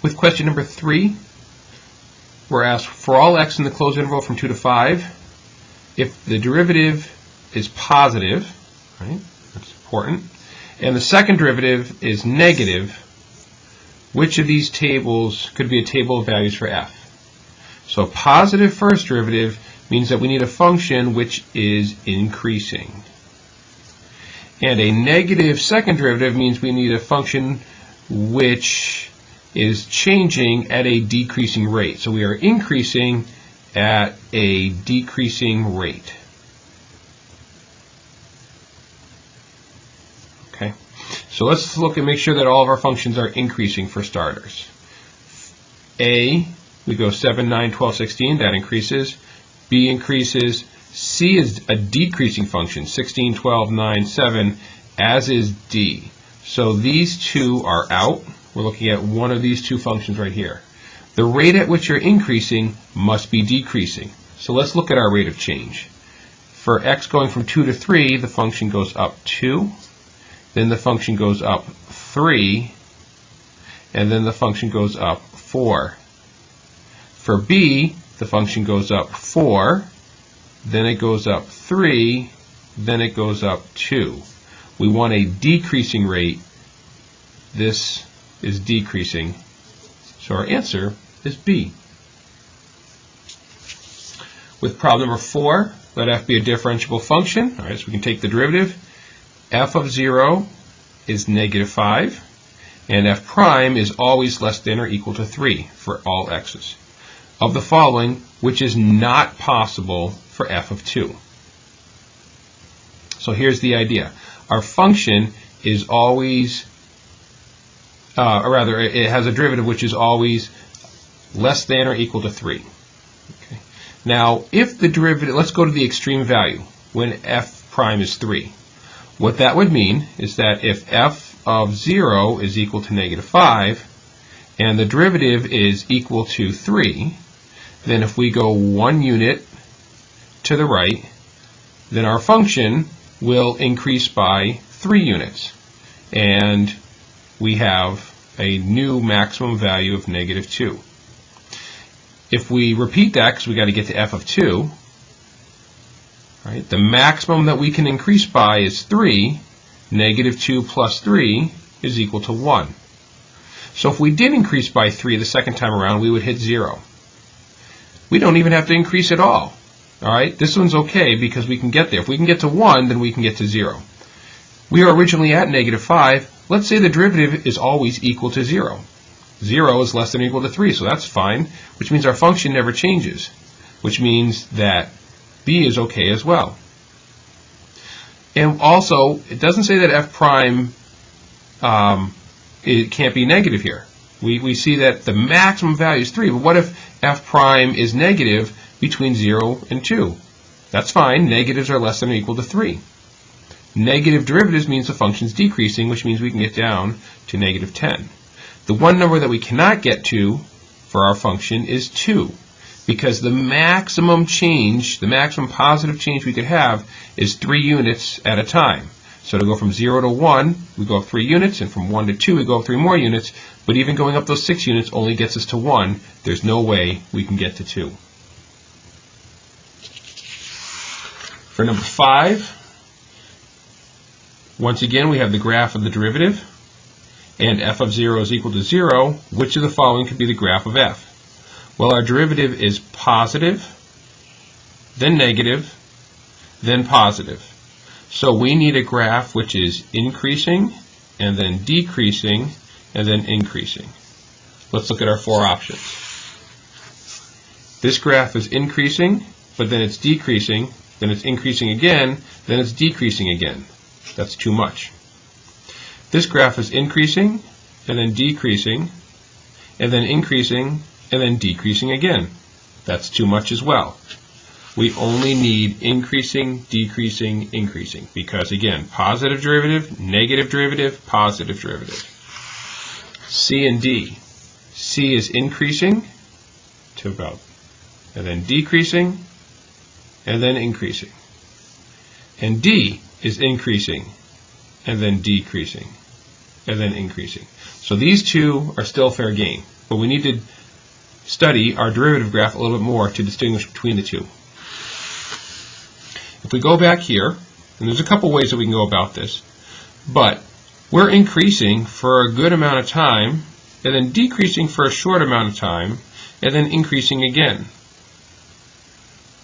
With question number 3, we're asked for all x in the closed interval from 2 to 5, if the derivative is positive, right, that's important, and the second derivative is negative, which of these tables could be a table of values for f? So a positive first derivative means that we need a function which is increasing. And a negative second derivative means we need a function which is changing at a decreasing rate. So we are increasing at a decreasing rate. Okay, so let's look and make sure that all of our functions are increasing for starters. A, we go 7, 9, 12, 16, that increases. B increases. C is a decreasing function, 16, 12, 9, 7, as is D. So these two are out. We're looking at one of these two functions right here. The rate at which you're increasing must be decreasing. So let's look at our rate of change. For x going from 2 to 3, the function goes up 2, then the function goes up 3, and then the function goes up 4. For b, the function goes up 4, then it goes up 3, then it goes up 2. We want a decreasing rate. This is decreasing. So our answer is B. With problem number 4, let f be a differentiable function. All right, so we can take the derivative. F of 0 is negative 5, and f prime is always less than or equal to 3 for all x's. Of the following, which is not possible for f of 2? So here's the idea. Our function is always, or rather, it has a derivative which is always less than or equal to 3. Okay. Now, if the derivative, let's go to the extreme value, when f prime is 3. What that would mean is that if f of 0 is equal to negative 5, and the derivative is equal to 3, then if we go 1 unit to the right, then our function will increase by 3 units. And we have a new maximum value of negative 2. If we repeat that, because we've got to get to f of 2, right, the maximum that we can increase by is 3. Negative 2 plus 3 is equal to 1. So if we did increase by 3 the second time around, we would hit 0. We don't even have to increase at all. All right, this one's okay because we can get there. If we can get to 1, then we can get to 0. We are originally at negative 5. Let's say the derivative is always equal to 0. 0 is less than or equal to 3, so that's fine, which means our function never changes, which means that b is okay as well. And also, it doesn't say that f prime it can't be negative here. We see that the maximum value is 3, but what if f prime is negative between 0 and 2? That's fine. Negatives are less than or equal to 3. Negative derivatives means the function is decreasing, which means we can get down to negative 10. The one number that we cannot get to for our function is 2, because the maximum change, the maximum positive change we could have is 3 units at a time. So to go from 0 to 1, we go up 3 units, and from 1 to 2, we go up 3 more units, but even going up those 6 units only gets us to 1. There's no way we can get to 2. For number 5, once again, we have the graph of the derivative, and f of 0 is equal to 0. Which of the following could be the graph of f? Well, our derivative is positive, then negative, then positive. So we need a graph which is increasing, and then decreasing, and then increasing. Let's look at our 4 options. This graph is increasing, but then it's decreasing, then it's increasing again, then it's decreasing again. That's too much. This graph is increasing, and then decreasing, and then increasing, and then decreasing again. That's too much as well. We only need increasing, decreasing, increasing, because again, positive derivative, negative derivative, positive derivative. C and D. C is increasing to about, and then decreasing, and then increasing. And D is increasing, and then decreasing, and then increasing. So these two are still fair game. but we need to study our derivative graph a little bit more to distinguish between the two. If we go back here, and there's a couple ways that we can go about this, but we're increasing for a good amount of time, and then decreasing for a short amount of time, and then increasing again.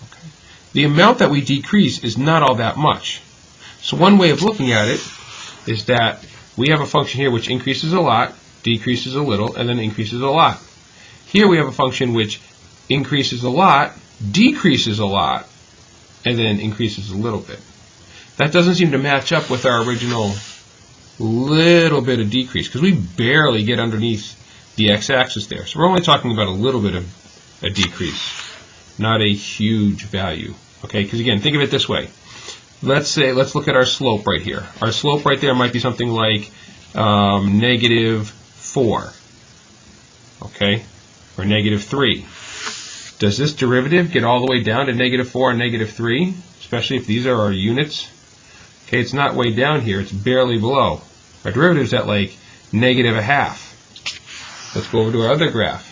Okay. The amount that we decrease is not all that much. So one way of looking at it is that we have a function here which increases a lot, decreases a little, and then increases a lot. Here we have a function which increases a lot, decreases a lot, and then increases a little bit. That doesn't seem to match up with our original little bit of decrease, because we barely get underneath the x-axis there. So we're only talking about a little bit of a decrease, not a huge value. Okay, because again, think of it this way. Let's look at our slope right here. Our slope right there might be something like -4, okay, or -3. Does this derivative get all the way down to -4 and -3, especially if these are our units? Okay, it's not way down here, it's barely below. Our derivative's at like -0.5. Let's go over to our other graph.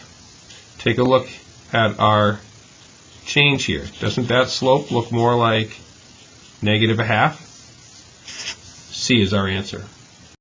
Take a look at our change here. Doesn't that slope look more like -0.5? C is our answer.